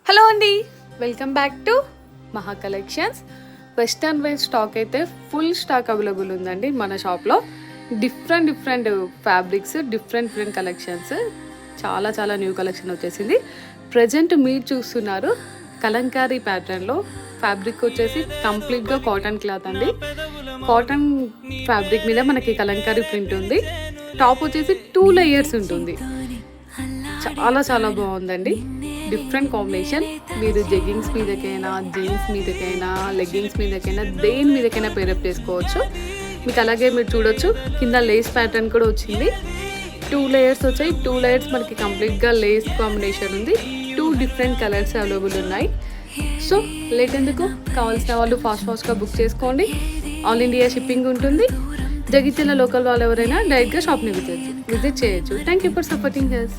Hello అండి, welcome back to మహా collections. Western wear stock అయితే ఫుల్ స్టాక్ అవైలబుల్ ఉందండి మన షాప్లో. డిఫరెంట్ ఫ్యాబ్రిక్స్, డిఫరెంట్ కలెక్షన్స్, చాలా న్యూ కలెక్షన్ వచ్చేసింది. ప్రజెంట్ మీరు చూస్తున్నారు కలంకారీ ప్యాటర్న్లో. ఫ్యాబ్రిక్ వచ్చేసి కంప్లీట్గా కాటన్ క్లాత్ అండి. కాటన్ ఫ్యాబ్రిక్ మీద మనకి కలంకారీ ప్రింట్ ఉంది. టాప్ వచ్చేసి 2 లేయర్స్ ఉంటుంది. చాలా బాగుందండి. Different combination. మీరు జెగ్గింగ్స్ మీదకైనా, జీన్స్ మీదకైనా, లెగ్గింగ్స్ మీదకైనా, దేని మీదకైనా పేరప్ చేసుకోవచ్చు. మీకు అలాగే మీరు చూడొచ్చు కింద లేస్ ప్యాటర్న్ కూడా వచ్చింది. 2 లేయర్స్ వచ్చాయి. 2 లేయర్స్ మనకి కంప్లీట్గా లేస్ కాంబినేషన్ ఉంది. 2 డిఫరెంట్ కలర్స్ అవైలబుల్ ఉన్నాయి. సో లేట్ ఎందుకు, కావాల్సిన వాళ్ళు ఫాస్ట్గా బుక్ చేసుకోండి. ఆల్ ఇండియా షిప్పింగ్ ఉంటుంది. జగిత్యాల లోకల్ వాళ్ళు ఎవరైనా డైరెక్ట్గా షాప్ని విజిట్ చేయొచ్చు. Thank you for supporting us.